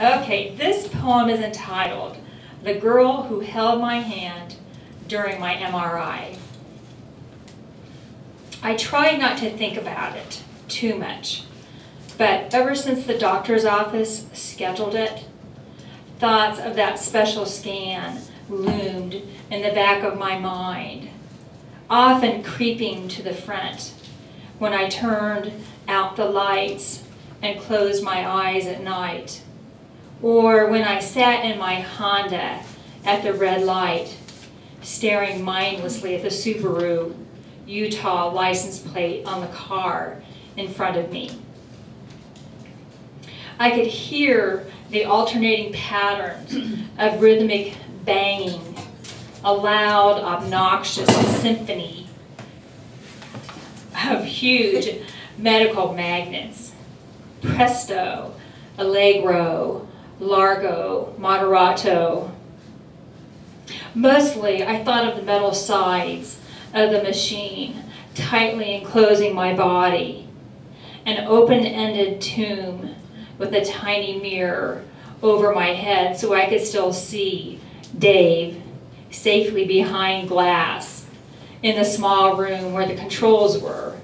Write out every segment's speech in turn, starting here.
Okay, this poem is entitled, "The Girl Who Held My Hand During My MRI." I tried not to think about it too much, but ever since the doctor's office scheduled it, thoughts of that special scan loomed in the back of my mind, often creeping to the front when I turned out the lights and closed my eyes at night, or when I sat in my Honda at the red light, staring mindlessly at the Subaru Utah license plate on the car in front of me. I could hear the alternating patterns of rhythmic banging, a loud, obnoxious symphony of huge medical magnets. Presto, allegro, largo, moderato. Mostly, I thought of the metal sides of the machine tightly enclosing my body, an open-ended tomb with a tiny mirror over my head so I could still see Dave safely behind glass in the small room where the controls were,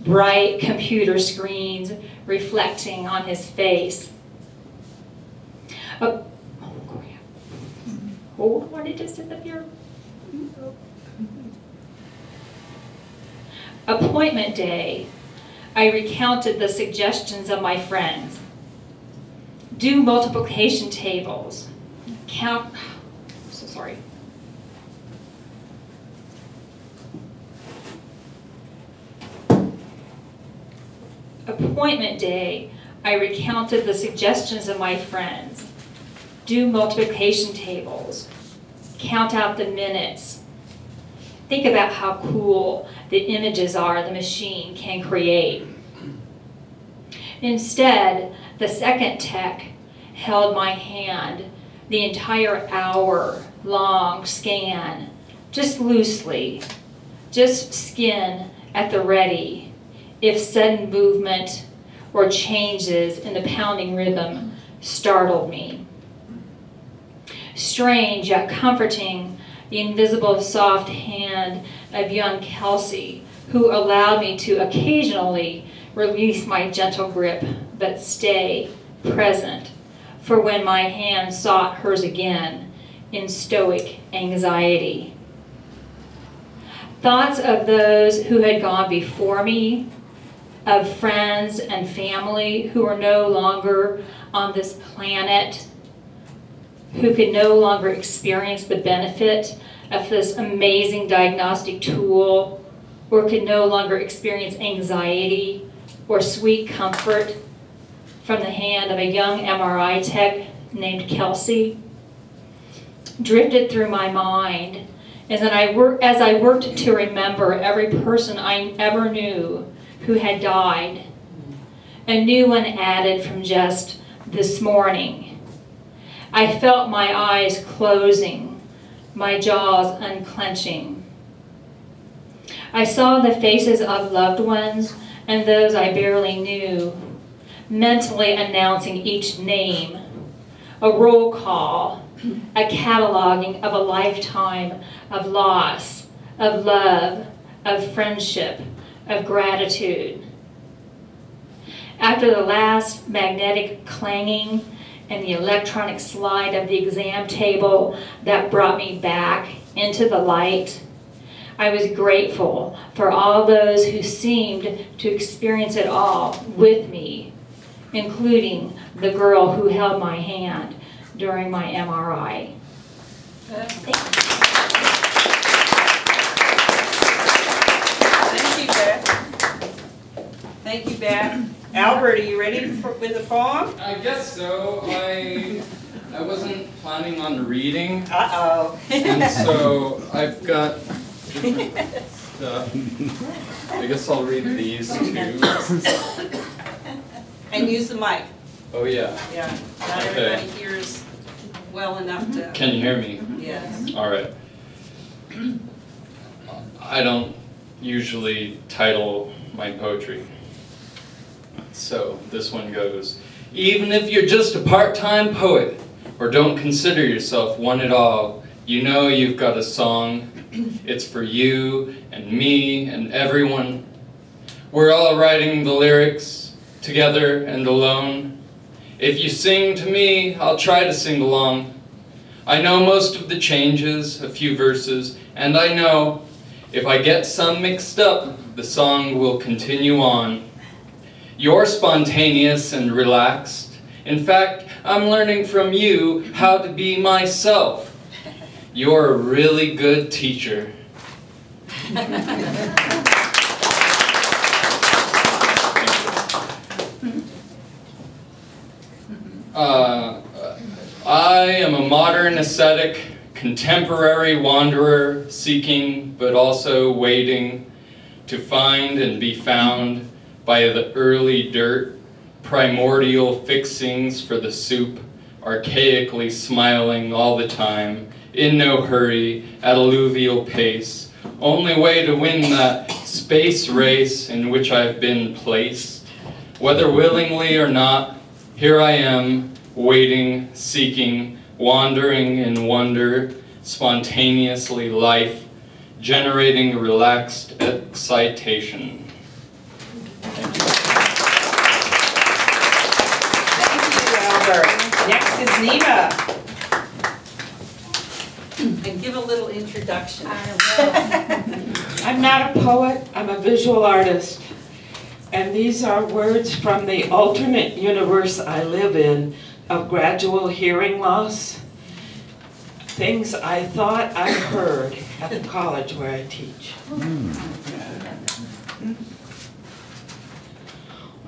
bright computer screens reflecting on his face. Oh, hold on, it just disappeared. Appointment day, I recounted the suggestions of my friends. Do multiplication tables, count, so sorry. Appointment day, I recounted the suggestions of my friends. Do multiplication tables, count out the minutes. Think about how cool the images are the machine can create. Instead, the second tech held my hand the entire hour-long scan, just loosely, just skin at the ready, if sudden movement or changes in the pounding rhythm startled me. Strange yet comforting, the invisible soft hand of young Kelsey, who allowed me to occasionally release my gentle grip, but stay present for when my hand sought hers again in stoic anxiety. Thoughts of those who had gone before me, of friends and family who were no longer on this planet, who could no longer experience the benefit of this amazing diagnostic tool, or could no longer experience anxiety or sweet comfort from the hand of a young MRI tech named Kelsey, drifted through my mind as I worked to remember every person I ever knew who had died. A new one added from just this morning. I felt my eyes closing, my jaws unclenching. I saw the faces of loved ones and those I barely knew, mentally announcing each name, a roll call, a cataloging of a lifetime of loss, of love, of friendship, of gratitude. After the last magnetic clanging and the electronic slide of the exam table that brought me back into the light, I was grateful for all those who seemed to experience it all with me, including the girl who held my hand during my MRI. Thank you, Beth. Thank you, Beth. Albert, are you ready with the poem? I guess so. I wasn't planning on reading. Uh-oh. And so I've got different stuff. I guess I'll read these two. And use the mic. Oh yeah. Yeah, not everybody hears well enough to. Can you hear me? Yes. All right. I don't usually title my poetry. So this one goes, Even if you're just a part-time poet, or don't consider yourself one at all, you know you've got a song. It's for you and me and everyone. We're all writing the lyrics, together and alone. If you sing to me, I'll try to sing along. I know most of the changes, a few verses, and I know if I get some mixed up, the song will continue on. You're spontaneous and relaxed. In fact, I'm learning from you how to be myself. You're a really good teacher. I am a modern ascetic, contemporary wanderer, seeking but also waiting to find and be found by the early dirt, primordial fixings for the soup, archaically smiling all the time, in no hurry, at alluvial pace, only way to win that space race in which I've been placed. Whether willingly or not, here I am, waiting, seeking, wandering in wonder, spontaneously life, generating relaxed excitation. Thank you, Albert. Next is Neva. And give a little introduction. I'm not a poet, I'm a visual artist. And these are words from the alternate universe I live in of gradual hearing loss. Things I thought I heard at the college where I teach.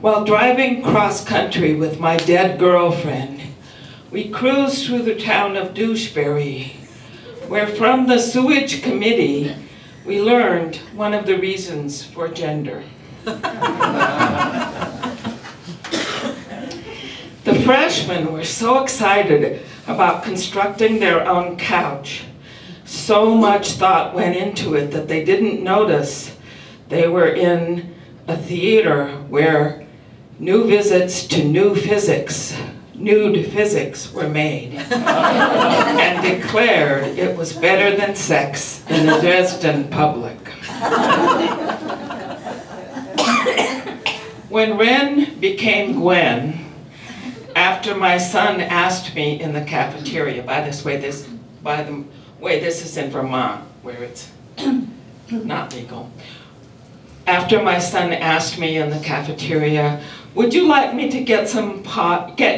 While driving cross country with my dead girlfriend, we cruised through the town of Dewsbury, where from the sewage committee, we learned one of the reasons for gender. The freshmen were so excited about constructing their own couch. So much thought went into it that they didn't notice they were in a theater where new visits to nude physics were made and declared it was better than sex in the Dresden public. When Ren became Gwen, after my son asked me in the cafeteria, by the way this is in Vermont, where it's not legal. After my son asked me in the cafeteria, "Would you like me to get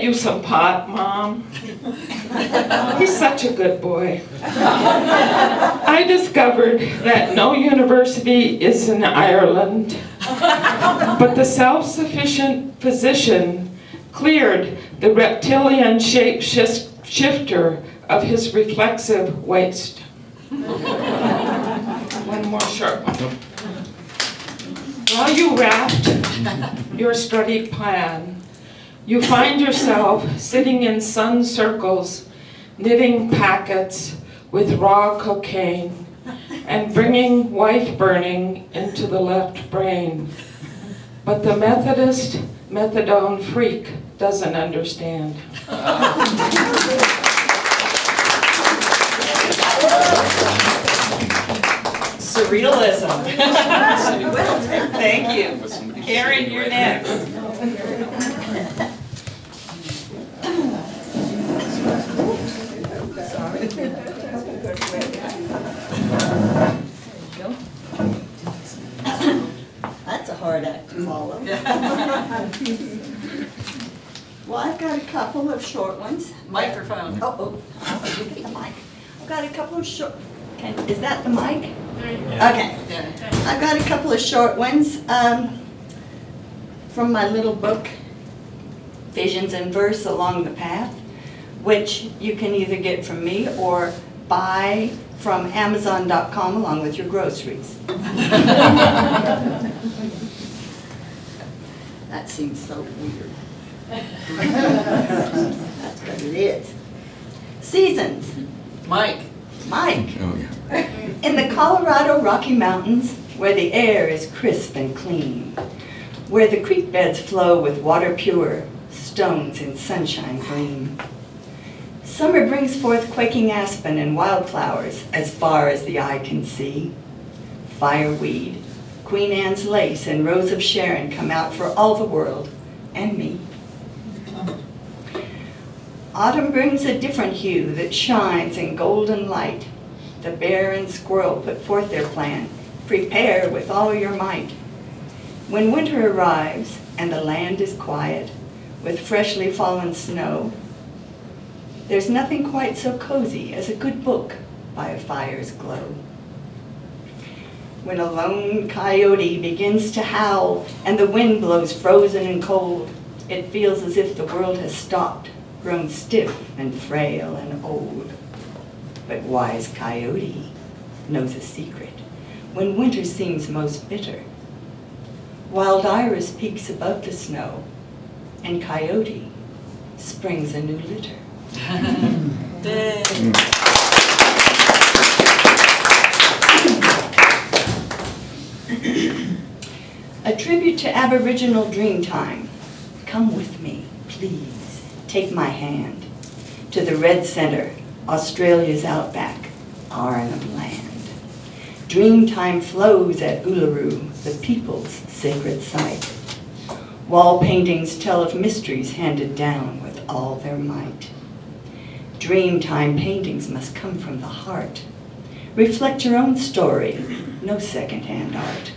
you some pot, Mom?" He's such a good boy. I discovered that no university is in Ireland, but the self-sufficient physician cleared the reptilian shape-shifter of his reflexive waist. One more short one. While you raft your study plan, you find yourself sitting in sun circles, knitting packets with raw cocaine, and bringing wife burning into the left brain. But the Methodist methadone freak doesn't understand. Surrealism. Thank you. Karen, you're next. That's a hard act to follow. Well, I've got a couple of short ones. Microphone. Oh, I'll get the mic. I've got a couple of short, is that the mic? Okay. I've got a couple of short ones from my little book, Visions in Verse Along the Path, which you can either get from me or buy from Amazon.com along with your groceries. That seems so weird. That's what it is. Seasons. Mike. Mike. Oh, yeah. In the Colorado Rocky Mountains, where the air is crisp and clean, where the creek beds flow with water pure, stones in sunshine gleam. Summer brings forth quaking aspen and wildflowers as far as the eye can see. Fireweed, Queen Anne's lace, and Rose of Sharon come out for all the world and me. Autumn brings a different hue that shines in golden light. The bear and squirrel put forth their plan. Prepare with all your might. When winter arrives and the land is quiet with freshly fallen snow, there's nothing quite so cozy as a good book by a fire's glow. When a lone coyote begins to howl and the wind blows frozen and cold, it feels as if the world has stopped, grown stiff and frail and old. But wise coyote knows a secret when winter seems most bitter. Wild iris peeks above the snow, and coyote springs a new litter. A tribute to Aboriginal Dreamtime. Come with me, please. Take my hand to the Red Centre, Australia's outback, Arnhem Land. Dreamtime flows at Uluru, the people's sacred site. Wall paintings tell of mysteries handed down with all their might. Dreamtime paintings must come from the heart. Reflect your own story, no second-hand art.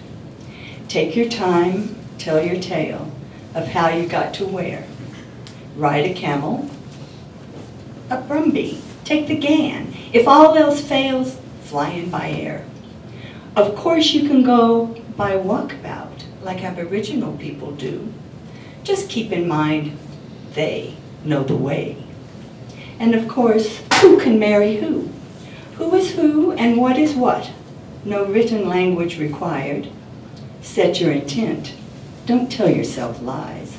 Take your time, tell your tale of how you got to where. Ride a camel, a brumby, take the gan. If all else fails, fly in by air. Of course you can go by walkabout, like Aboriginal people do. Just keep in mind, they know the way. And of course, who can marry who? Who is who and what is what? No written language required. Set your intent. Don't tell yourself lies.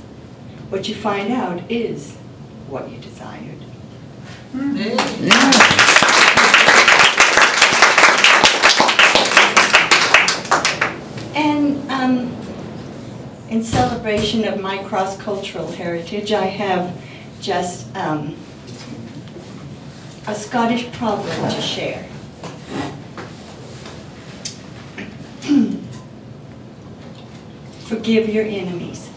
What you find out is what you desired. And in celebration of my cross-cultural heritage, I have just a Scottish proverb to share. Forgive your enemies,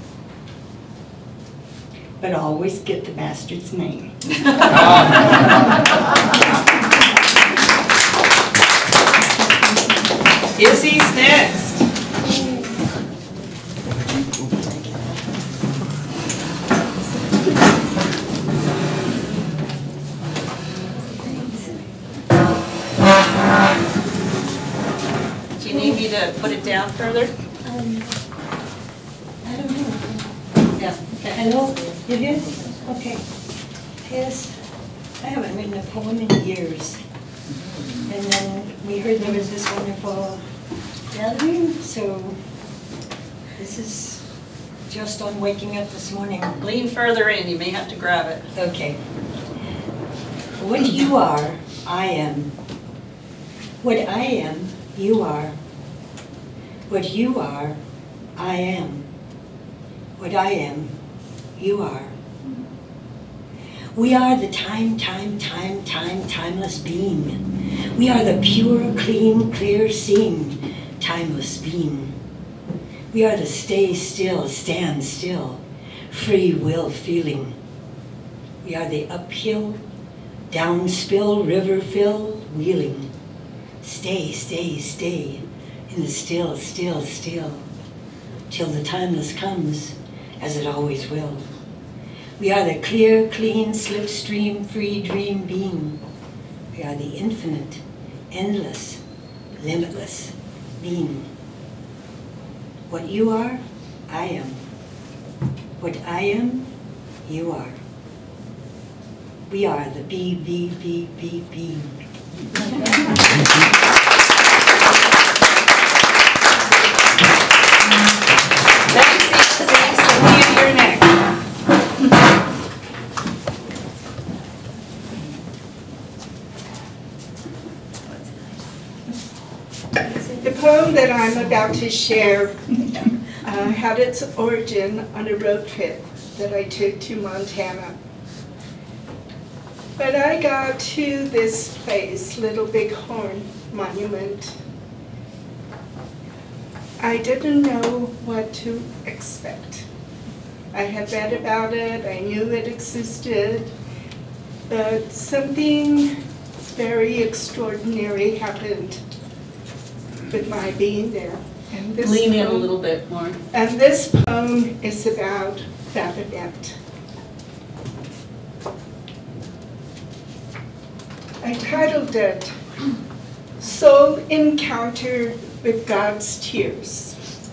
but always get the bastard's name. Izzy's next. Do you need me to put it down further? I don't know. Yeah. Okay. Hello? Did you? Okay. Yes, I haven't written a poem in years. And then we heard there was this wonderful gathering, so this is just on waking up this morning. Lean further in, you may have to grab it. Okay. What you are, I am. What I am, you are. What you are, I am. What I am, you are. We are the timeless being. We are the pure, clean, clear seeing, timeless being. We are the stay still, stand still, free will feeling. We are the uphill, downspill, river fill, wheeling. Stay, stay, stay in the still, still, still, till the timeless comes, as it always will. We are the clear, clean, slipstream, free dream being. We are the infinite, endless, limitless being. What you are, I am. What I am, you are. We are the being. Thanks, Izzy. You're next. The poem that I'm about to share had its origin on a road trip that I took to Montana. But I got to this place, Little Bighorn Monument. I didn't know what to expect. I had read about it, I knew it existed, but something very extraordinary happened with my being there. And this Lean in a poem- little bit more. And this poem is about that event. I titled it, Soul Encounter with God's Tears.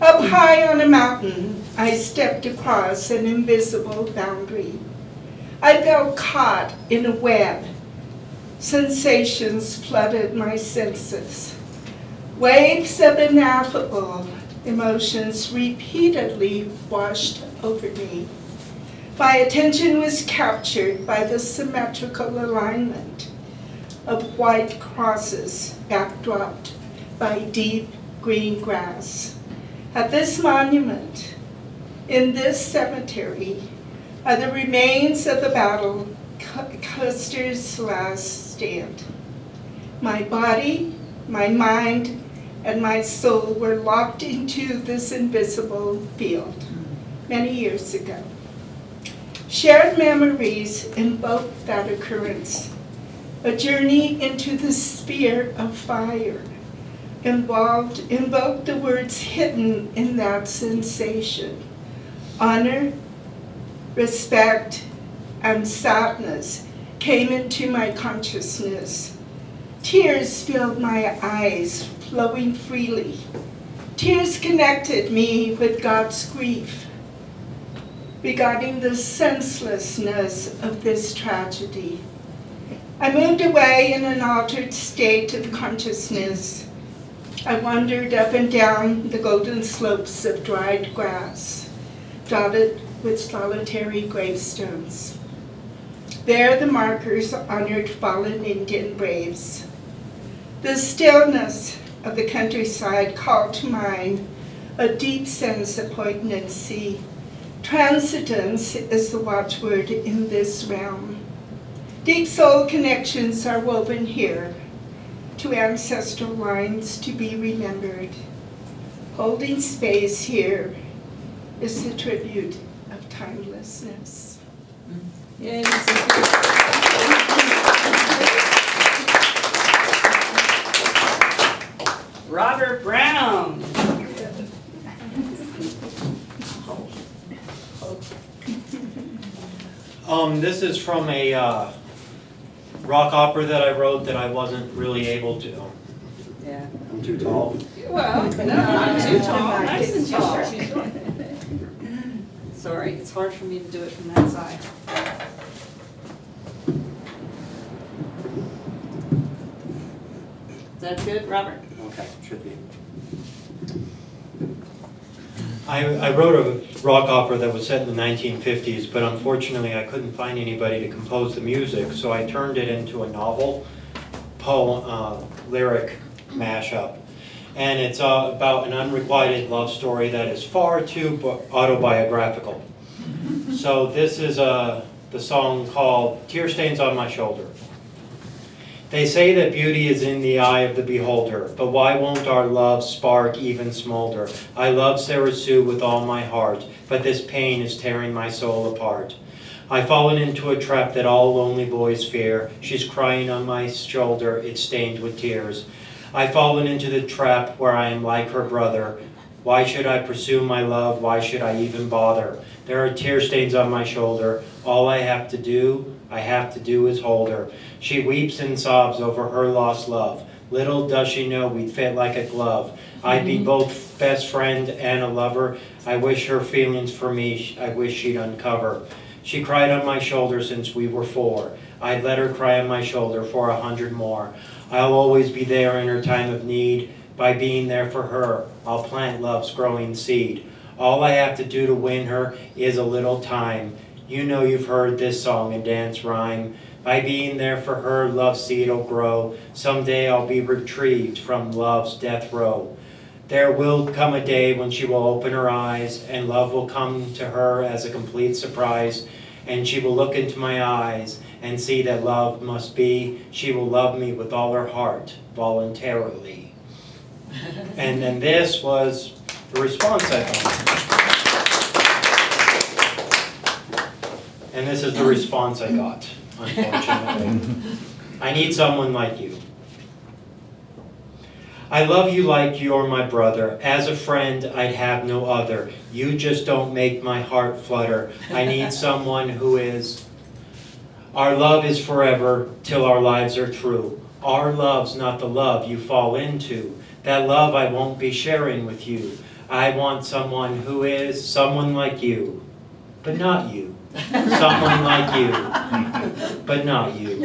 Up high on a mountain, I stepped across an invisible boundary. I felt caught in a web. Sensations flooded my senses. Waves of ineffable emotions repeatedly washed over me. My attention was captured by the symmetrical alignment of white crosses backdropped by deep green grass. At this monument, in this cemetery, are the remains of the battle, Custer's last stand. My body, my mind, and my soul were locked into this invisible field many years ago. Shared memories invoked that occurrence. A journey into the sphere of fire invoked the words hidden in that sensation. Honor, respect, and sadness came into my consciousness. Tears filled my eyes, flowing freely. Tears connected me with God's grief regarding the senselessness of this tragedy. I moved away in an altered state of consciousness. I wandered up and down the golden slopes of dried grass, dotted with solitary gravestones. There the markers honored fallen Indian braves. The stillness of the countryside called to mind a deep sense of poignancy. Transcendence is the watchword in this realm. Deep soul connections are woven here to ancestral lines to be remembered. Holding space here is the tribute of timelessness. Yay, Robert Brown. This is from a rock opera that I wrote that I wasn't really able to. Yeah. I'm too tall. Well, no, not too tall, nice and tall. Sorry, it's hard for me to do it from that side. Is that good, Robert? Okay, should be. I wrote a rock opera that was set in the 1950s, but unfortunately I couldn't find anybody to compose the music, so I turned it into a novel, poem, lyric mashup. And it's about an unrequited love story that is far too autobiographical. So this is the song called Tear Stains on My Shoulder. They say that beauty is in the eye of the beholder, but why won't our love spark, even smolder? I love Sarah Sue with all my heart, but this pain is tearing my soul apart. I've fallen into a trap that all lonely boys fear. She's crying on my shoulder, it's stained with tears. I've fallen into the trap where I am like her brother. Why should I pursue my love? Why should I even bother? There are tear stains on my shoulder. All I have to do is hold her. She weeps and sobs over her lost love. Little does she know we'd fit like a glove. I'd be both best friend and a lover. I wish her feelings for me, I wish she'd uncover. She cried on my shoulder since we were 4. I'd let her cry on my shoulder for 100 more. I'll always be there in her time of need. By being there for her, I'll plant love's growing seed. All I have to do to win her is a little time. You know you've heard this song and dance rhyme. By being there for her, love's seed will grow. Someday I'll be retrieved from love's death row. There will come a day when she will open her eyes, and love will come to her as a complete surprise, and she will look into my eyes and see that love must be, she will love me with all her heart, voluntarily. And then this was the response I got. And this is the response I got, unfortunately. I need someone like you. I love you like you're my brother. As a friend, I'd have no other. You just don't make my heart flutter. I need someone who is. Our love is forever till our lives are through. Our love's not the love you fall into. That love I won't be sharing with you. I want someone who is someone like you, but not you. Someone like you, but not you.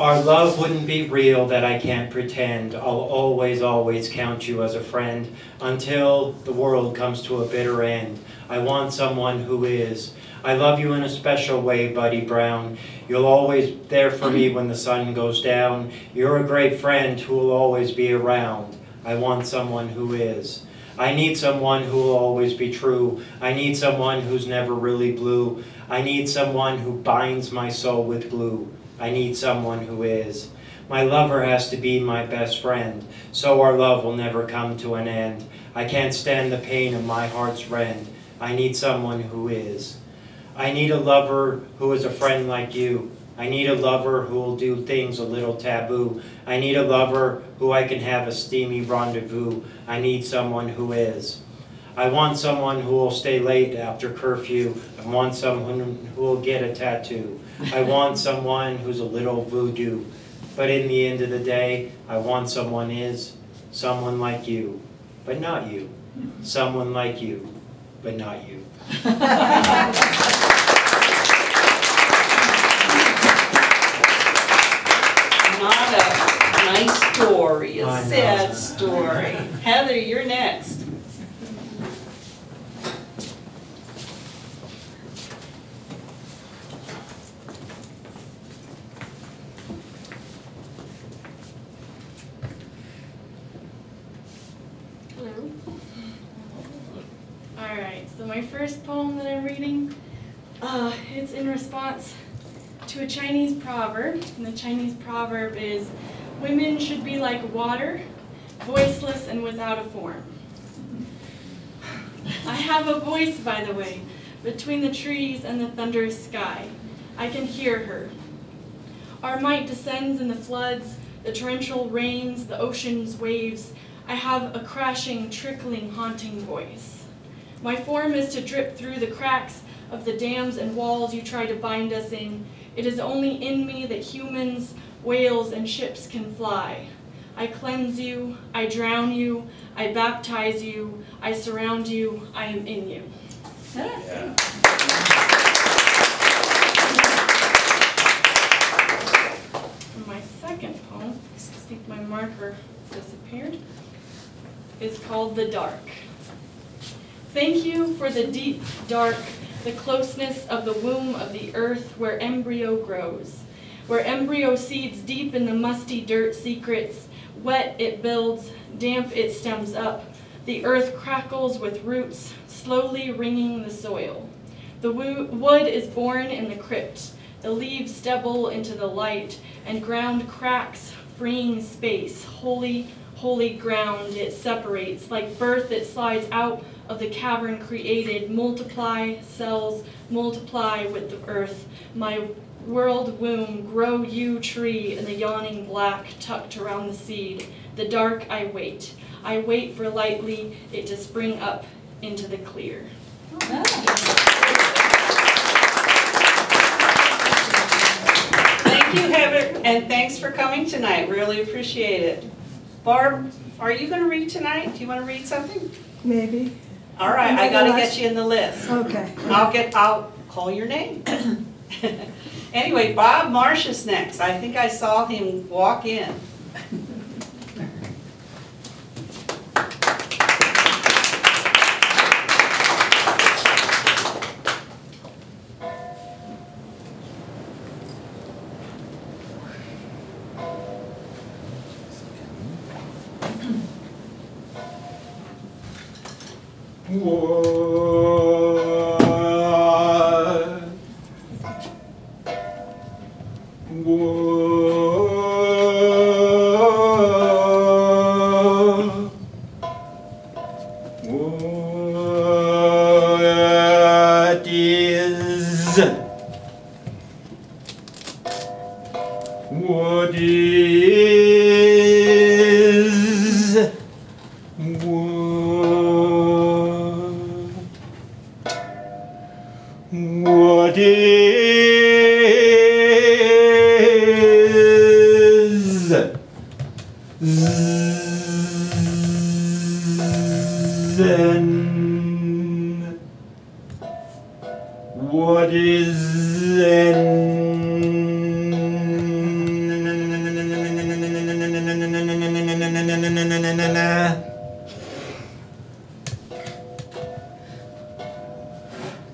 Our love wouldn't be real that I can't pretend. I'll always, always count you as a friend until the world comes to a bitter end. I want someone who is. I love you in a special way, Buddy Brown. You'll always there for me when the sun goes down. You're a great friend who will always be around. I want someone who is. I need someone who will always be true. I need someone who's never really blue. I need someone who binds my soul with glue. I need someone who is. My lover has to be my best friend, so our love will never come to an end. I can't stand the pain of my heart's rend. I need someone who is. I need a lover who is a friend like you. I need a lover who will do things a little taboo. I need a lover who I can have a steamy rendezvous. I need someone who is. I want someone who will stay late after curfew. I want someone who will get a tattoo. I want someone who's a little voodoo. But in the end of the day, I want someone someone like you, but not you. Someone like you, but not you. Not a nice story, a I know. sad story. Heather, you're next. Hello. Alright, so my first poem that I'm reading, it's in response to a Chinese proverb, and the Chinese proverb is, women should be like water, voiceless and without a form. I have a voice, by the way, between the trees and the thunderous sky. I can hear her. Our might descends in the floods, the torrential rains, the ocean's waves. I have a crashing, trickling, haunting voice. My form is to drip through the cracks of the dams and walls you try to bind us in. It is only in me that humans, whales, and ships can fly. I cleanse you, I drown you, I baptize you, I surround you, I am in you. Yeah. And my second poem, I think my marker disappeared, is called The Dark. Thank you for the deep, dark, the closeness of the womb of the earth where embryo grows, where embryo seeds deep in the musty dirt secrets. Wet it builds, damp it stems up. The earth crackles with roots, slowly wringing the soil. The wood is born in the crypt. The leaves stubble into the light, and ground cracks, freeing space. Holy, holy ground, it separates. Like birth, it slides out of the cavern created. Multiply, cells, multiply with the earth. My world womb, grow you tree in the yawning black tucked around the seed. The dark I wait. I wait for lightly it to spring up into the clear. Thank you, Heather, and thanks for coming tonight. Really appreciate it. Barb, are you going to read tonight? Do you want to read something? Maybe. All right, I got to get you in the list. Okay. I'll call your name. Anyway, Bob Marsh is next. I think I saw him walk in. What is what is Zen? What is Zen?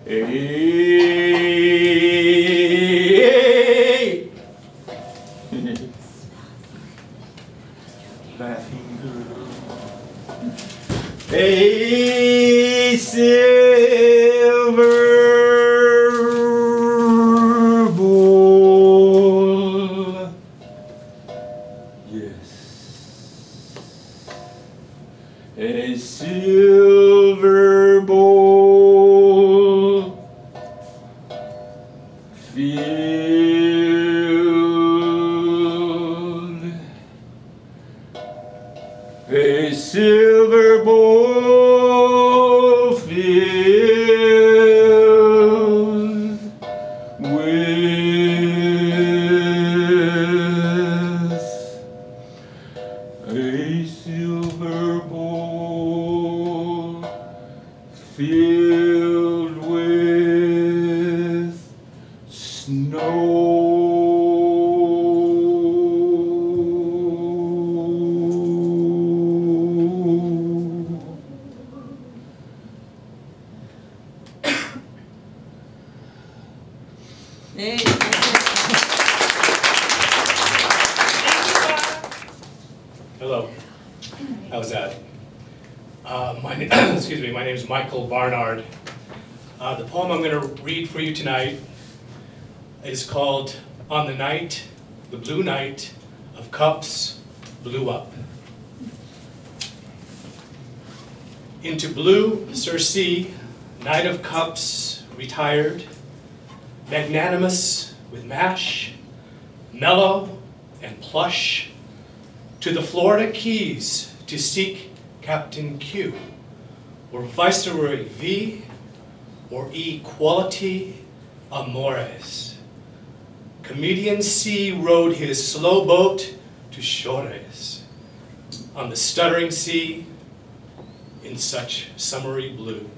Hey, laughing girl. A silver bowl. Yes. A silver bowl filled. A silver bowl filled with a silver bowl filled with snow. Hey. Hello. How's that? Excuse me. My name is Michael Barnard. The poem I'm going to read for you tonight is called "On the Night, the Blue Night of Cups Blew Up." Into blue Circe, Knight of Cups, retired, magnanimous with mash, mellow and plush, to the Florida Keys to seek Captain Q, or Viceroy V, or Equality Amores. Comedian C rowed his slow boat to shores, on the stuttering sea, in such summery blue.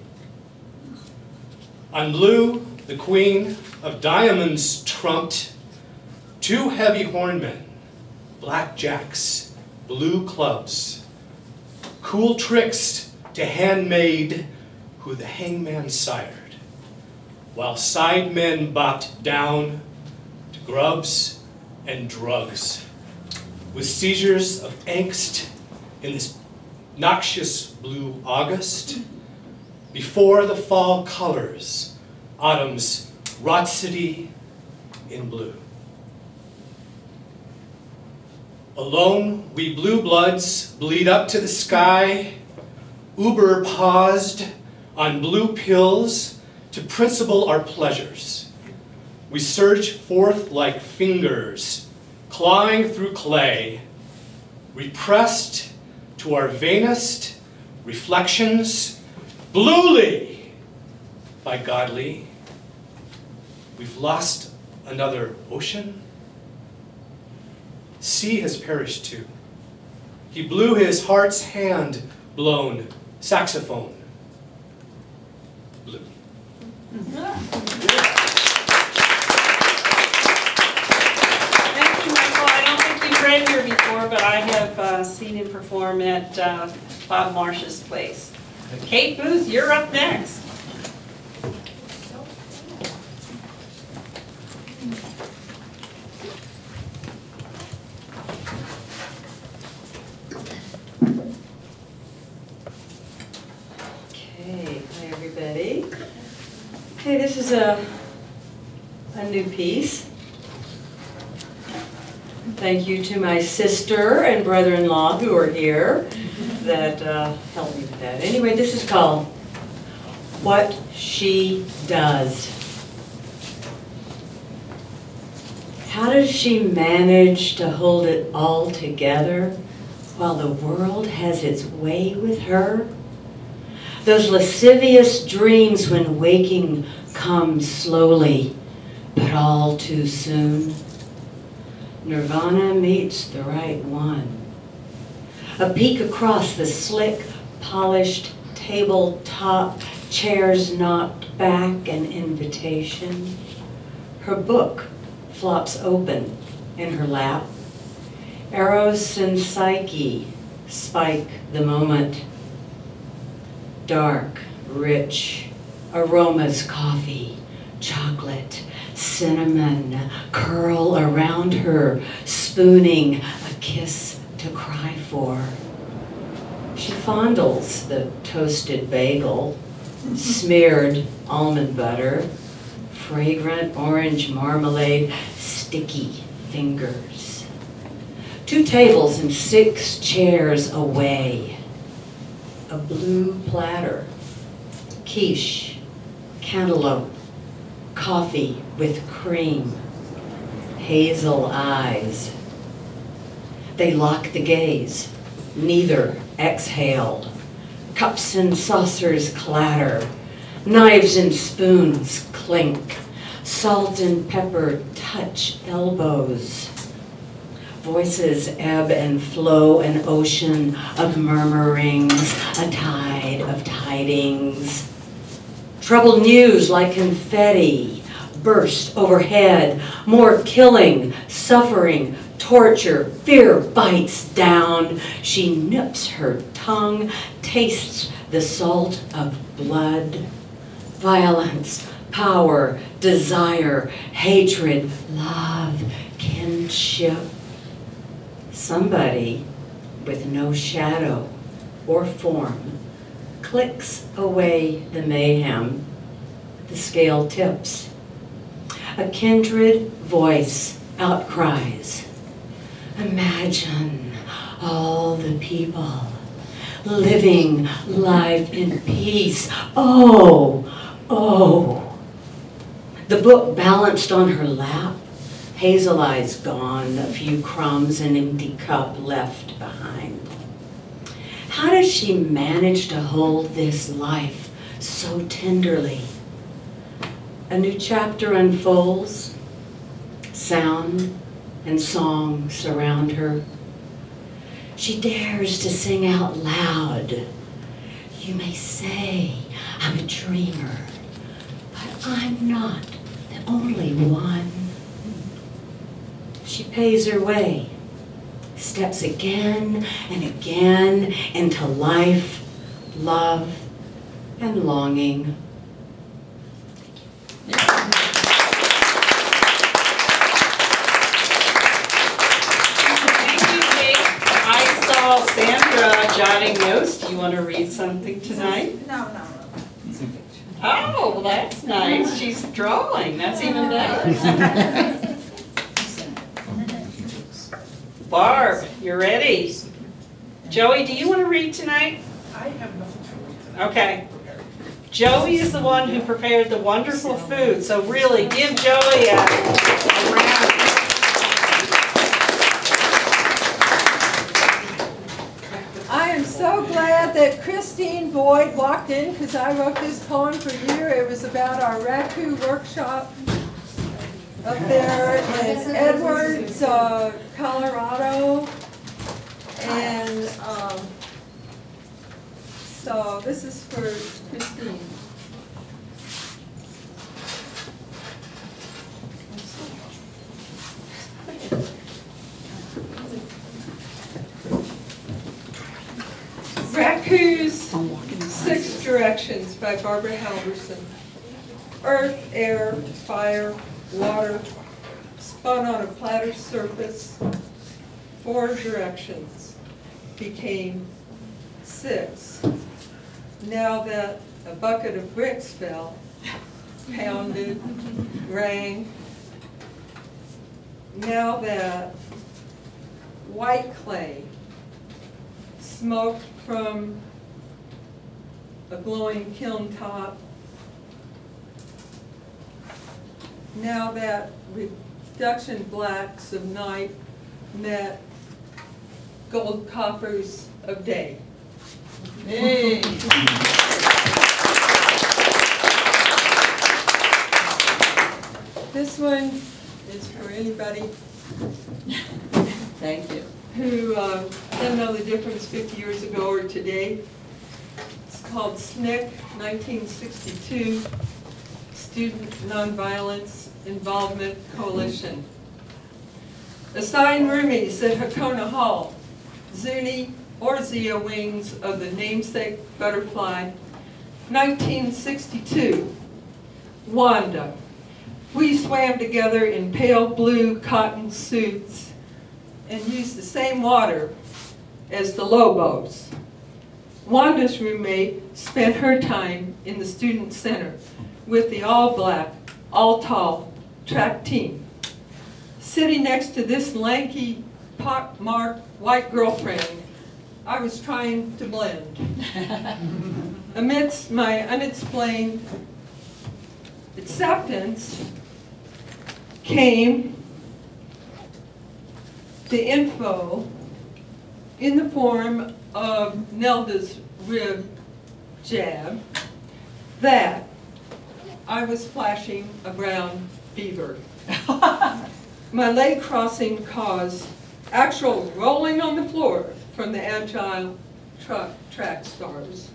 On blue, the Queen of Diamonds trumped two heavy hornmen, blackjacks, blue clubs, cool tricks to handmaid who the hangman sired, while side men bopped down to grubs and drugs, with seizures of angst in this noxious blue August, before the fall colors, autumn's rhapsody in blue. Alone, we blue bloods bleed up to the sky, uber paused on blue pills to principle our pleasures. We surge forth like fingers, clawing through clay, repressed to our vainest reflections, bluely, by godly. We've lost another ocean. C has perished too. He blew his heart's hand blown saxophone blue. Thank you, Michael. I don't think you've read here before, but I have seen him perform at Bob Marsh's place. Kate Booth, you're up next. Okay, hi everybody. Okay, this is a new piece. Thank you to my sister and brother-in-law who are here that helped me with that. Anyway, this is called What She Does. How does she manage to hold it all together while the world has its way with her? Those lascivious dreams when waking comes slowly, but all too soon. Nirvana meets the right one. A peek across the slick, polished tabletop, chairs knocked back, an invitation. Her book flops open in her lap. Eros and Psyche spike the moment. Dark, rich, aromas, coffee, chocolate, cinnamon curl around her, spooning a kiss to cry for. She fondles the toasted bagel, smeared almond butter, fragrant orange marmalade, sticky fingers. 2 tables and 6 chairs away. A blue platter, quiche, cantaloupe, coffee with cream, hazel eyes. They lock the gaze, neither exhaled. Cups and saucers clatter, knives and spoons clink, salt and pepper touch elbows. Voices ebb and flow, an ocean of murmurings, a tide of tidings. Troubled news like confetti burst overhead, more killing, suffering, torture, fear bites down. She nips her tongue, tastes the salt of blood. Violence, power, desire, hatred, love, kinship. Somebody with no shadow or form clicks away the mayhem. The scale tips. A kindred voice outcries. Imagine all the people living life in peace. Oh, oh. The book balanced on her lap. Hazel eyes gone, a few crumbs, an empty cup left behind. How does she manage to hold this life so tenderly? A new chapter unfolds. Sound and song surround her. She dares to sing out loud. You may say I'm a dreamer, but I'm not the only one. She pays her way, steps again and again into life, love, and longing. Thank you, Kate. I saw Sandra jotting notes. Do you want to read something tonight? No. Oh, well, that's nice. She's drawing. That's even better. Barb, you're ready. Joey, do you want to read tonight? I have nothing to read. Okay. Joey is the one who prepared the wonderful food, so really give Joey a round. I am so glad that Christine Boyd walked in because I wrote this poem for you. It was about our raku workshop up there in Edwards, Colorado. And so this is for Christine. Raku's 6 Directions by Barbara Halverson. Earth, air, fire, water, spun on a platter surface. 4 directions became 6. Now that a bucket of bricks fell, pounded, rang. Now that white clay smoked from a glowing kiln top. Now that production blacks of night met gold coppers of day. Hey. This one is for anybody Thank you. who doesn't know the difference 50 years ago or today. It's called SNCC 1962, Student Nonviolence Involvement Coalition. Assigned roomies at Hakona Hall, Zuni or Zia wings of the namesake butterfly. 1962, Wanda. We swam together in pale blue cotton suits and used the same water as the Lobos. Wanda's roommate spent her time in the student center with the all-black, all-tall track team. Sitting next to this lanky, pock-marked white girlfriend, I was trying to blend. Amidst my unexplained acceptance came the info in the form of Nelda's rib jab that I was flashing a brown fever. My leg crossing caused actual rolling on the floor from the agile track stars.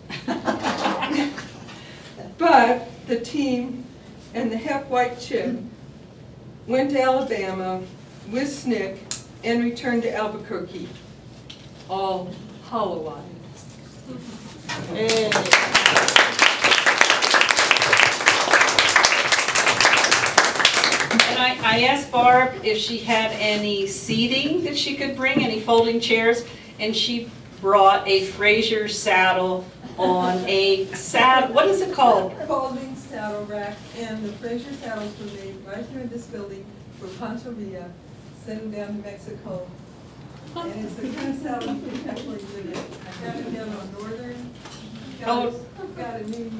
But the team and the hep white chip went to Alabama with SNCC and returned to Albuquerque, all hollow-eyed. Hey. And I asked Barb if she had any seating that she could bring, any folding chairs, and she brought a Fraser saddle on a saddle, what is it called? Folding saddle rack, and the Fraser saddles were made right here in this building for Pancho Villa, sent them down to Mexico. And it's the kind of saddle you can actually live in. I got it down on Northern, got a new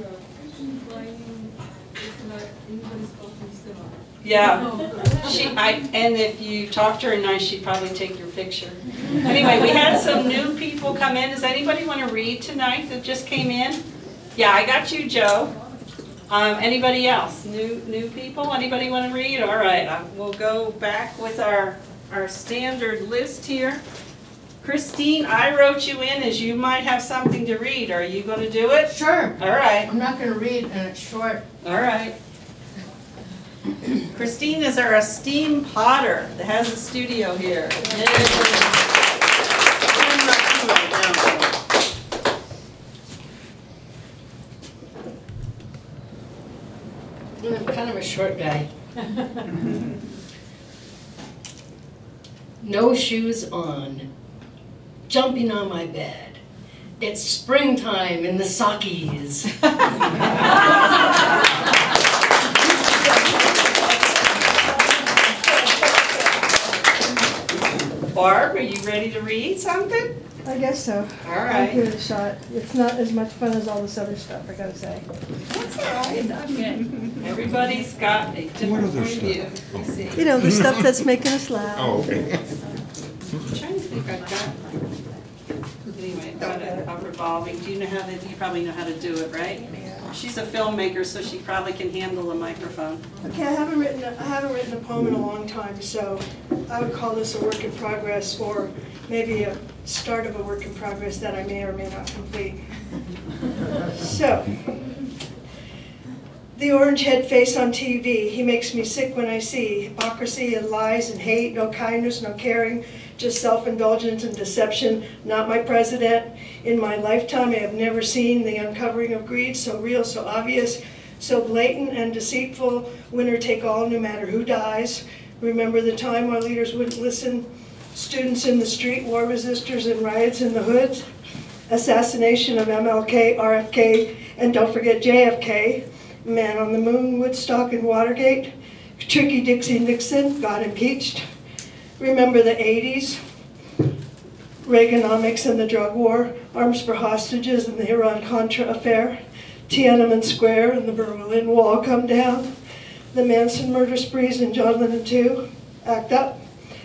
lining, it's not anybody's supposed to sit on it. Yeah, and if you talk to her nice, she'd probably take your picture. Anyway, we had some new people come in. Does anybody want to read tonight that just came in? Yeah, I got you, Joe. Anybody else? New people? Anybody want to read? All right, we'll go back with our standard list here. Christine, I wrote you in as you might have something to read. Are you going to do it? Sure. All right. I'm not going to read, and it's short. All right. Christine is our esteemed potter that has a studio here. I'm kind of a short guy. No shoes on, jumping on my bed. It's springtime in the Sockies. Barb, are you ready to read something? I guess so. All I'll right. give it a shot. It's not as much fun as all this other stuff, I gotta say. That's all right. Okay. Everybody's got a different point of view. Let's see. You know, the stuff that's making us laugh. Oh, okay. I'm trying to think. I've got. Anyway, I've got a revolving. Do you know how to? You probably know how to do it, right? She's a filmmaker, so she probably can handle a microphone. Okay, I haven't written a poem in a long time, so I would call this a work in progress, or maybe a start of a work in progress that I may or may not complete. So, the orange head face on TV, he makes me sick when I see hypocrisy and lies and hate, no kindness, no caring, just self-indulgence and deception. Not my president. In my lifetime, I have never seen the uncovering of greed so real, so obvious, so blatant and deceitful. Winner take all, no matter who dies. Remember the time our leaders wouldn't listen? Students in the street, war resistors and riots in the hoods. Assassination of MLK, RFK, and don't forget JFK. Man on the moon, Woodstock and Watergate. Tricky Dixie Nixon got impeached. Remember the 80s? Reaganomics and the drug war, arms for hostages and the Iran-Contra affair, Tiananmen Square and the Berlin Wall come down, the Manson murder sprees in John Lennon 2, act up,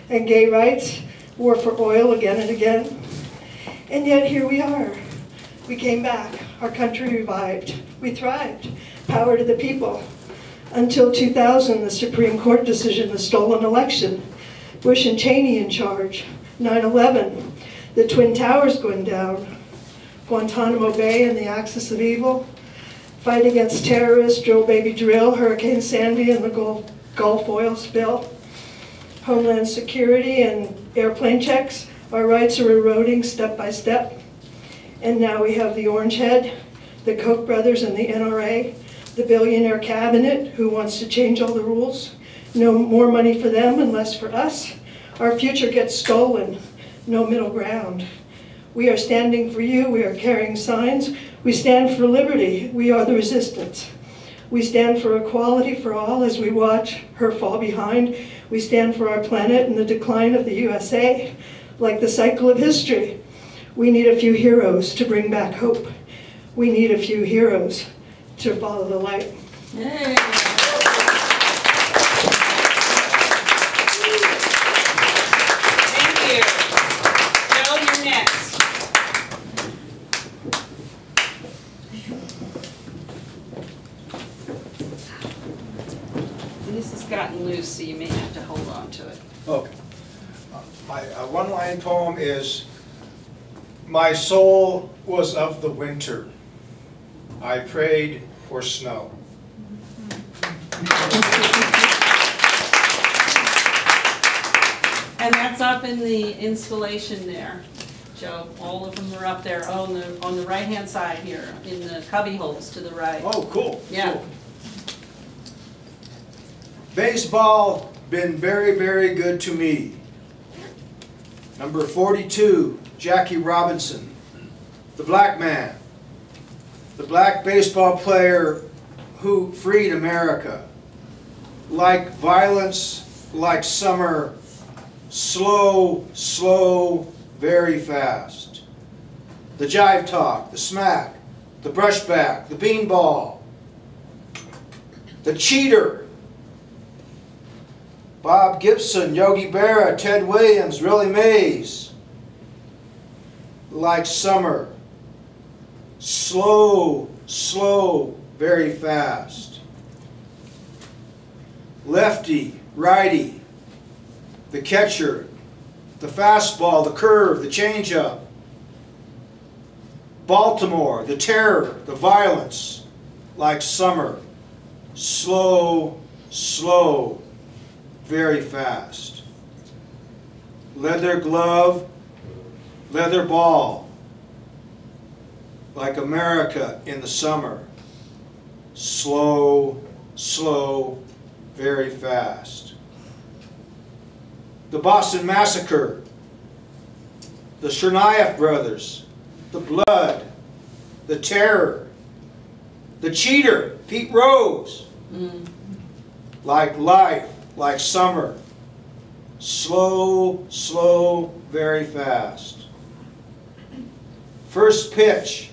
and gay rights, war for oil again and again. And yet here we are. We came back, our country revived, we thrived, power to the people. Until 2000, the Supreme Court decision, the stolen election, Bush and Cheney in charge, 9/11, the Twin Towers going down, Guantanamo Bay and the axis of evil, fight against terrorists, drill baby drill, Hurricane Sandy and the Gulf oil spill, Homeland Security and airplane checks. Our rights are eroding step by step. And now we have the Orange Head, the Koch brothers and the NRA, the billionaire cabinet who wants to change all the rules. No more money for them and less for us. Our future gets stolen, no middle ground. We are standing for you, we are carrying signs. We stand for liberty, we are the resistance. We stand for equality for all as we watch her fall behind. We stand for our planet and the decline of the USA, like the cycle of history. We need a few heroes to bring back hope. We need a few heroes to follow the light. Yay. Thank you. Joe, you're next. And this has gotten loose, so you may have to hold on to it. Okay. My one-line poem is, "My soul was of the winter. I prayed for snow." And that's up in the installation there, Joe. All of them are up there on the right-hand side here, in the cubby holes to the right. Oh, cool. Yeah. Cool. Baseball been very, very good to me. Number 42, Jackie Robinson, the black man, the black baseball player who freed America. Like violence, like summer, slow, slow, very fast. The jive talk, the smack, the brushback, the beanball, the cheater. Bob Gibson, Yogi Berra, Ted Williams, Willie Mays. Like summer, slow, slow, very fast. Lefty, righty, the catcher, the fastball, the curve, the changeup. Baltimore, the terror, the violence, like summer, slow, slow, very fast. Leather glove, leather ball, like America in the summer, slow, slow, very fast. The Boston Massacre, the Chernayev brothers, the blood, the terror, the cheater, Pete Rose, like life, like summer, slow, slow, very fast. First pitch,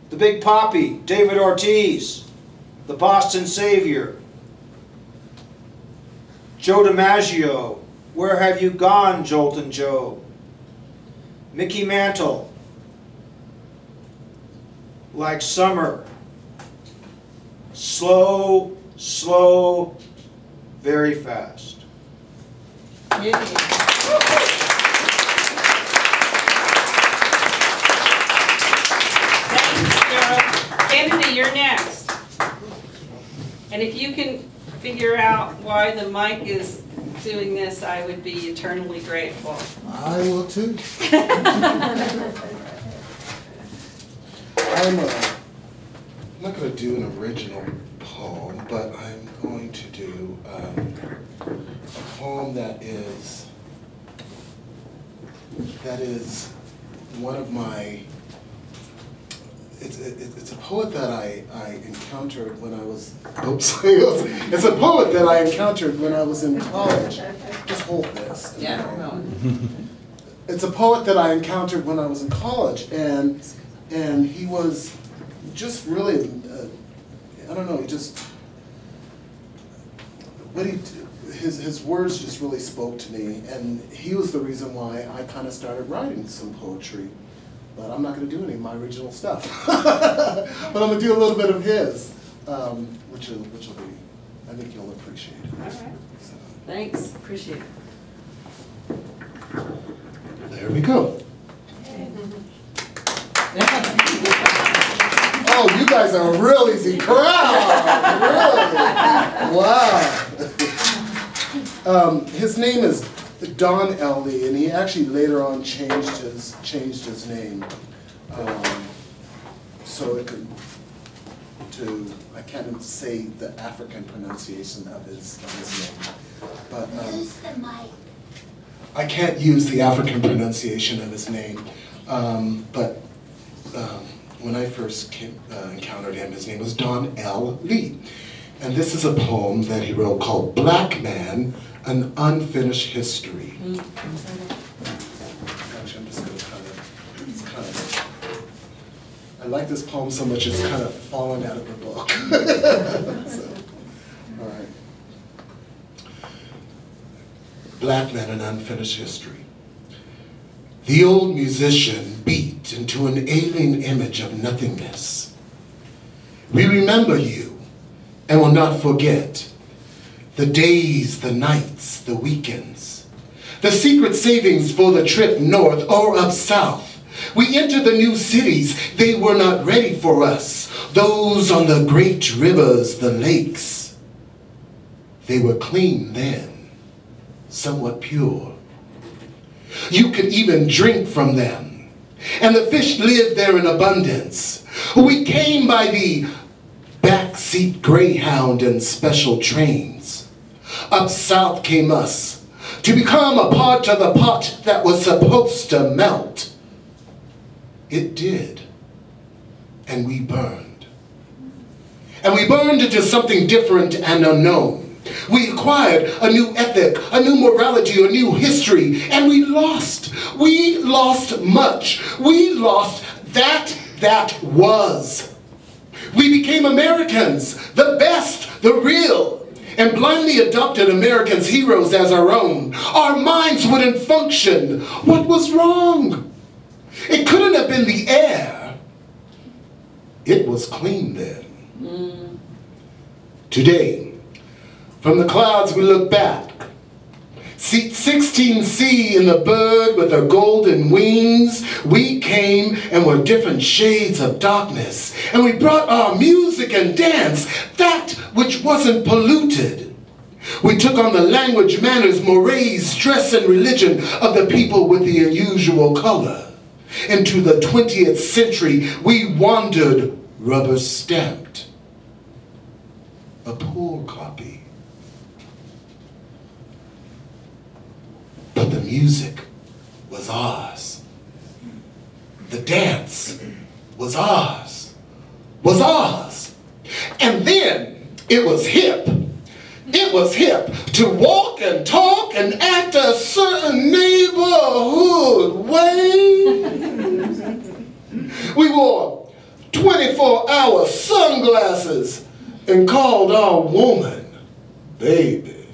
the Big Papi, David Ortiz, the Boston Savior. Joe DiMaggio, Where Have You Gone, Joltin' Joe? Mickey Mantle, Like Summer, slow, slow, very fast. Thanks, Joe. Kennedy, you're next. And if you can figure out why the mic is doing this, I would be eternally grateful. I will too. I'm not going to do an original poem, but I'm going to do a poem that is one of my. It's a poet that I encountered when I was. Oops! It's a poet that I encountered when I was in college. Just hold this. Yeah. No. It's a poet that I encountered when I was in college, and he was just really, I don't know, he just, his words just really spoke to me, and he was the reason why I kind of started writing some poetry. But I'm not going to do any of my original stuff. But I'm going to do a little bit of his, which will be, I think you'll appreciate it. All right. So, Thanks, appreciate it. there we go. Oh, you guys are a real easy crowd, really. Wow. His name is Don L. Lee, and he actually later on changed his name, so it could I can't even say the African pronunciation of his name, but I can't use the African pronunciation of his name, but when I first encountered him, his name was Don L. Lee, and this is a poem that he wrote called "Black Man, An Unfinished History." Actually, I'm just going to I like this poem so much it's kind of fallen out of the book. So, all right. Black Man, An Unfinished History. The old musician beat into an alien image of nothingness. We remember you and will not forget the days, the nights, the weekends, the secret savings for the trip north or up south. We entered the new cities, they were not ready for us. Those on the great rivers, the lakes, they were clean then, somewhat pure. You could even drink from them, and the fish lived there in abundance. We came by the backseat Greyhound and special trains. Up south came us, to become a part of the pot that was supposed to melt. It did, and we burned. And we burned into something different and unknown. We acquired a new ethic, a new morality, a new history, and we lost. We lost much. We lost that was. We became Americans, the best, the real, and blindly adopted Americans' heroes as our own. Our minds wouldn't function. What was wrong? It couldn't have been the air. It was clean then. Today, from the clouds we look back. Seat 16C in the bird with her golden wings. We came and were different shades of darkness. And we brought our music and dance, that which wasn't polluted. We took on the language, manners, mores, dress, and religion of the people with the unusual color. Into the 20th century, we wandered rubber-stamped. A poor copy. But the music was ours. The dance was ours. Was ours. And then it was hip. It was hip to walk and talk and act a certain neighborhood way. We wore 24-hour sunglasses and called our woman baby.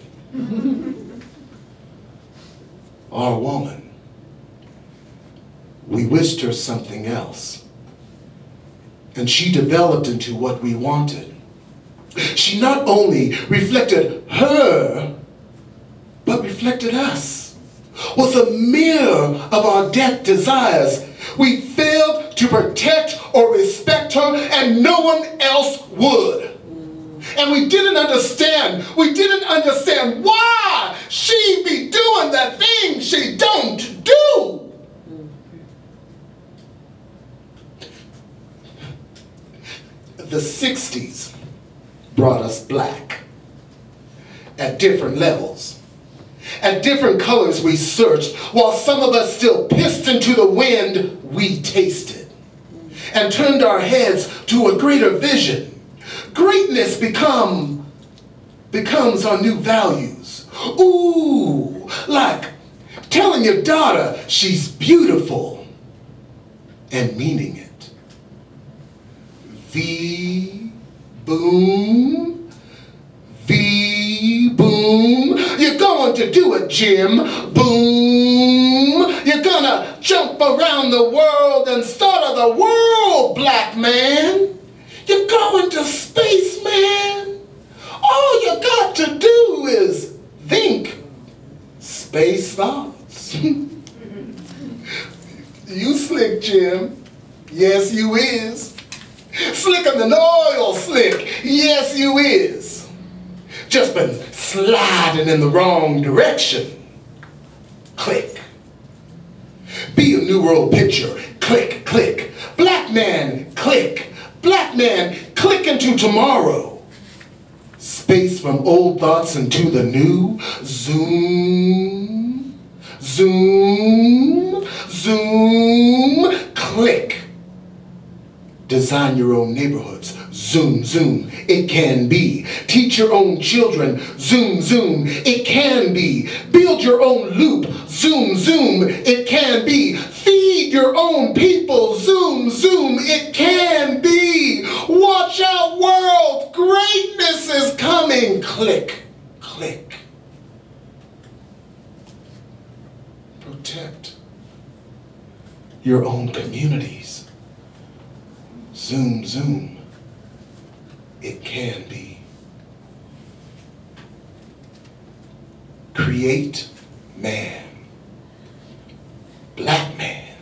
Our woman. We wished her something else. And she developed into what we wanted. She not only reflected her, but reflected us, was a mirror of our dead desires. We failed to protect or respect her, and no one else would. And we didn't understand why she be doing that thing she don't do. The 60s brought us black at different levels. At different colors we searched, while some of us still pissed into the wind we tasted and turned our heads to a greater vision. Greatness becomes our new values. Ooh, like telling your daughter she's beautiful and meaning it. V-boom, V-boom. to do it, Jim. Boom! You're gonna jump around the world and start the world, black man. You're going to space, man. All you got to do is think space thoughts. You slick, Jim. Yes, you is. Slicker than oil slick. Yes, you is. Just been sliding in the wrong direction. Click. Be a new world picture. Click, click. Black man, click. Black man, click into tomorrow. Space from old thoughts into the new. Zoom, zoom, zoom, click. Design your own neighborhoods. Zoom, zoom, it can be. Teach your own children. Zoom, zoom, it can be. Build your own loop. Zoom, zoom, it can be. Feed your own people. Zoom, zoom, it can be. Watch out, world. Greatness is coming. Click, click. Protect your own communities. Zoom, zoom, it can be. Create man, black man.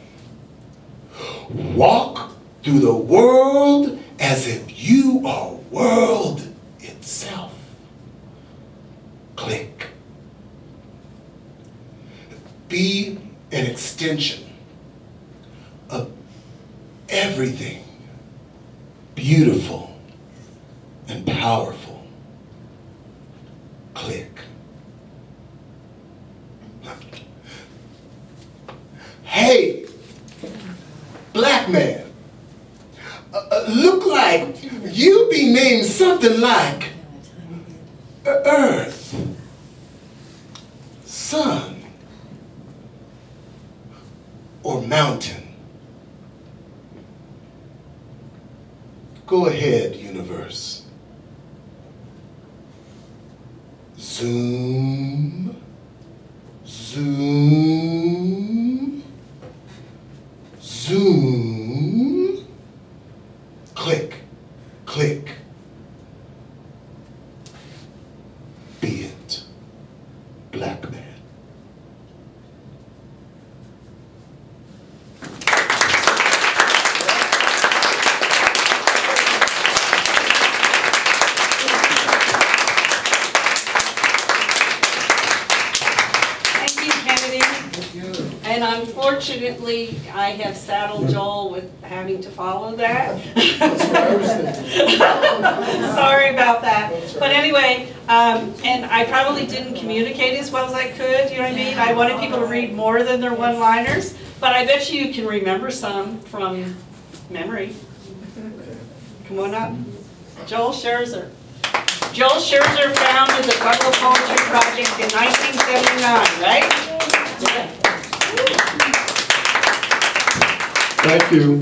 Walk through the world as if you are world itself. Click. Be an extension of everything beautiful and powerful. Click. Hey, black man, look like you be named something like Earth, Sun, or Mountain. Go ahead, universe. Zoom, zoom, zoom. Click, click. Be it, black man. And unfortunately, I have saddled Joel with having to follow that. Sorry about that. But anyway, and I probably didn't communicate as well as I could, you know what I mean? I wanted people to read more than their one-liners, but I bet you can remember some from memory. Come on up. Joel Scherzer. Joel Scherzer founded the Pueblo Poetry Project in 1979, right? Yeah. Thank you.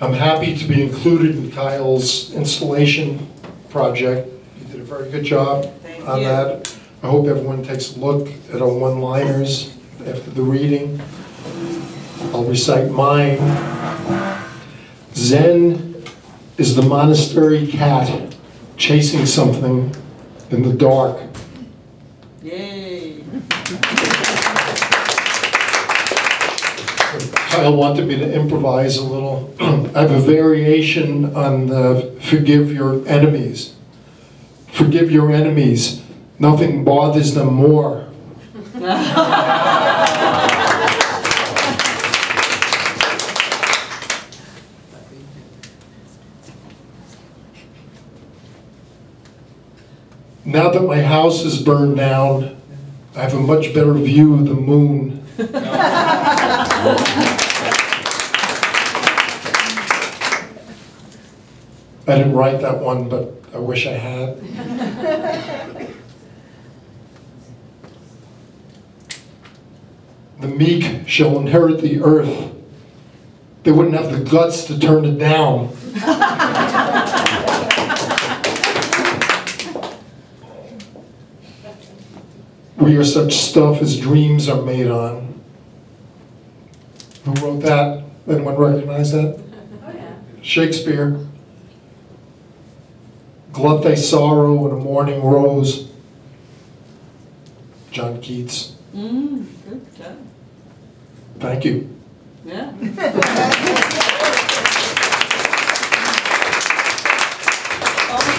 I'm happy to be included in Kyle's installation project. You did a very good job on that. I hope everyone takes a look at our one-liners after the reading. I'll recite mine. Zen is the monastery cat chasing something in the dark. Yay. Kyle wanted me to improvise a little. I have a variation on the forgive your enemies. Forgive your enemies. Nothing bothers them more. Now that my house is burned down, I have a much better view of the moon. I didn't write that one, but I wish I had. The meek shall inherit the earth. They wouldn't have the guts to turn it down. We are such stuff as dreams are made on. Who wrote that? Anyone recognize that? Oh, yeah. Shakespeare. Glut thy sorrow in a morning rose. John Keats. Good job. Thank you. Yeah. Only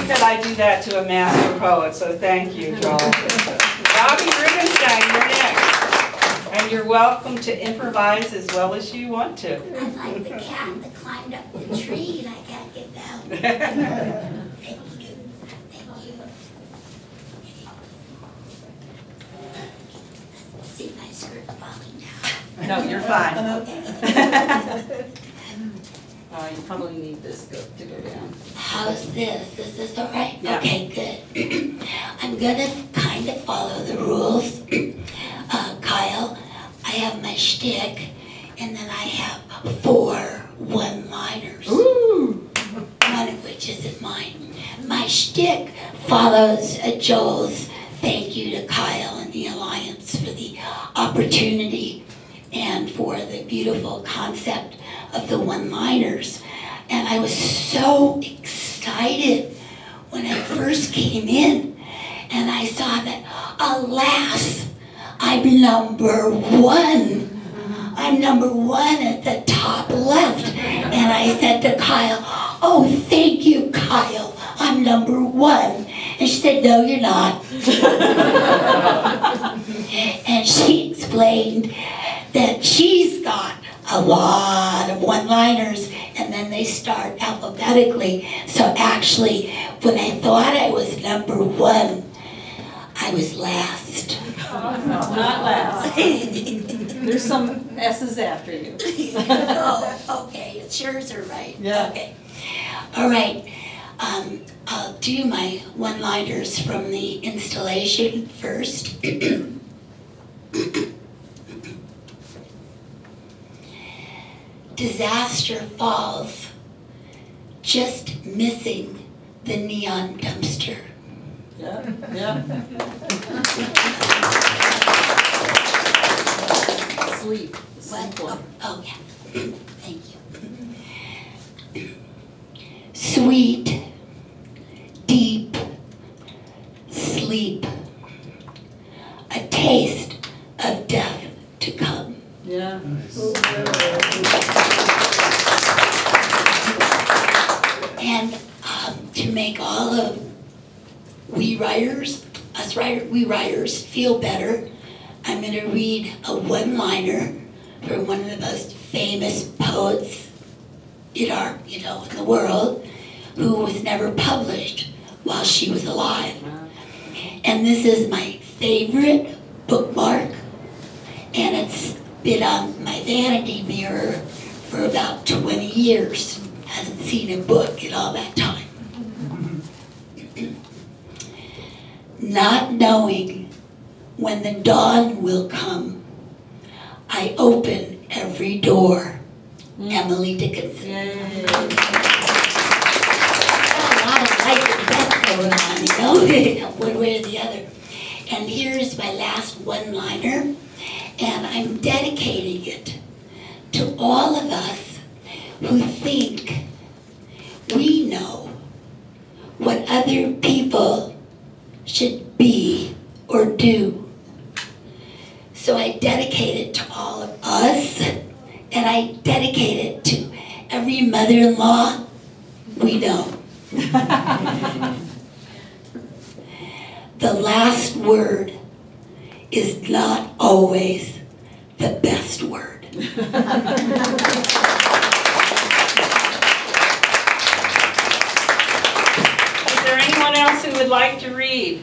could I do that to a master poet, so thank you, Joel. Robbie Rubenstein, you're next. And you're welcome to improvise as well as you want to. I'm like the cat that climbed up the tree and I can't get down. Thank you. Thank you. See my skirt falling down. No, you're fine. Okay. You probably need this to go down. How's this? Is this all right? Yeah. Okay, good. I'm gonna kind of follow the rules. Kyle, I have my shtick, and then I have 4 one-liners. Ooh. One of which isn't mine. My shtick follows Joel's thank you to Kyle and the Alliance for the opportunity and for the beautiful concept of the one-liners. And I was so excited when I first came in and I saw that, alas, I'm number 1. I'm number 1 at the top left. And I said to Kyle, oh, thank you, Kyle. I'm number 1. And she said, no, you're not. And she explained that she's got a lot of one-liners, and then they start alphabetically. So actually, when I thought I was number 1, I was last. Not last. There's some S's after you. Oh, okay. It's yours are right. Yeah. Okay. All right. I'll do my one-liners from the installation first. Disaster falls, just missing the neon dumpster. Yeah, yeah. Sleep. What? Oh, yeah. Thank you. Sweet, deep sleep, a taste of death to come. Yeah. And to make all of we writers feel better, I'm going to read a one-liner from one of the most famous poets in the world, who was never published while she was alive. And this is my favorite bookmark, and it's been on my vanity mirror for about 20 years. Hasn't seen a book in all that time. Not knowing when the dawn will come, I open every door. Emily Dickinson. Yay. A lot of life and death going on, one way or the other. And here's my last one-liner, and I'm dedicating it to all of us who think we know what other people should be or do. So I dedicate it to all of us, and I dedicate it to every mother-in-law we know. The last word is not always the best word. Is there anyone else who would like to read?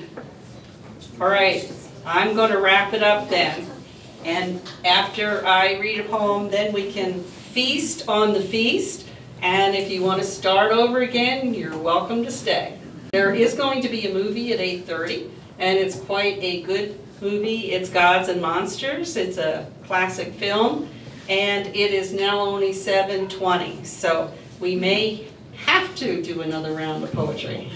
All right, I'm going to wrap it up then. And after I read a poem, then we can feast on the feast. And if you want to start over again, you're welcome to stay. There is going to be a movie at 8:30, and it's quite a good movie. It's Gods and Monsters. It's a classic film, and it is now only 7:20. So we may have to do another round of poetry.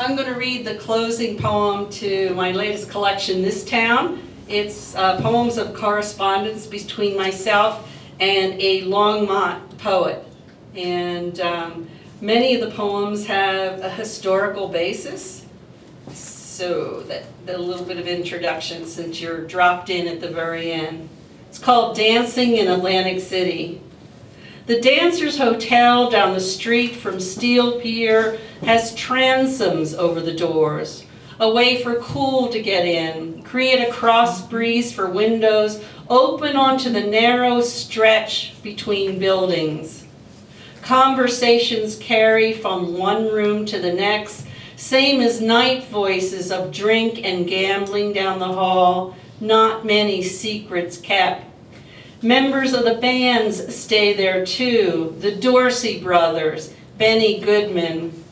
I'm going to read the closing poem to my latest collection, This Town. It's poems of correspondence between myself and a Longmont poet. And many of the poems have a historical basis. So that a little bit of introduction since you're dropped in at the very end. It's called Dancing in Atlantic City. The Dancers Hotel down the street from Steel Pier has transoms over the doors, a way for cool to get in, create a cross breeze for windows, open onto the narrow stretch between buildings. Conversations carry from one room to the next, same as night voices of drink and gambling down the hall, not many secrets kept. Members of the bands stay there too, the Dorsey brothers, Benny Goodman.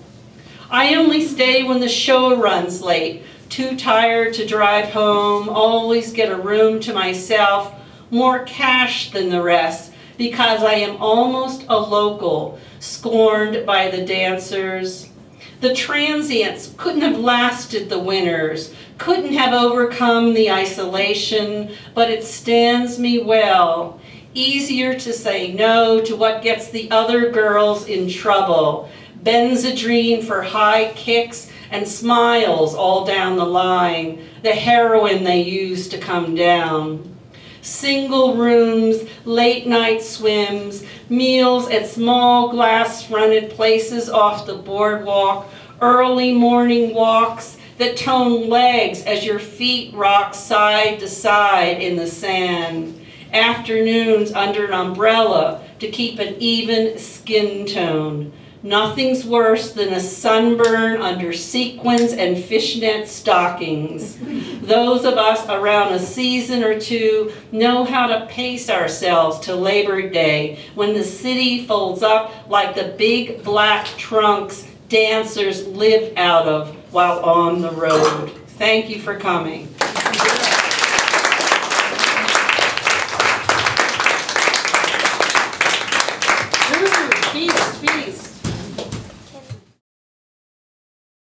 I only stay when the show runs late, too tired to drive home, always get a room to myself, more cash than the rest, because I am almost a local, scorned by the dancers. The transients couldn't have lasted the winters, couldn't have overcome the isolation, but it stands me well. Easier to say no to what gets the other girls in trouble. Benzedrine for high kicks and smiles all down the line, the heroin they use to come down. Single rooms, late night swims, meals at small glass-fronted places off the boardwalk, early morning walks that tone legs as your feet rock side to side in the sand. Afternoons under an umbrella to keep an even skin tone. Nothing's worse than a sunburn under sequins and fishnet stockings. Those of us around a season or two know how to pace ourselves to Labor Day when the city folds up like the big black trunks dancers live out of while on the road. Thank you for coming.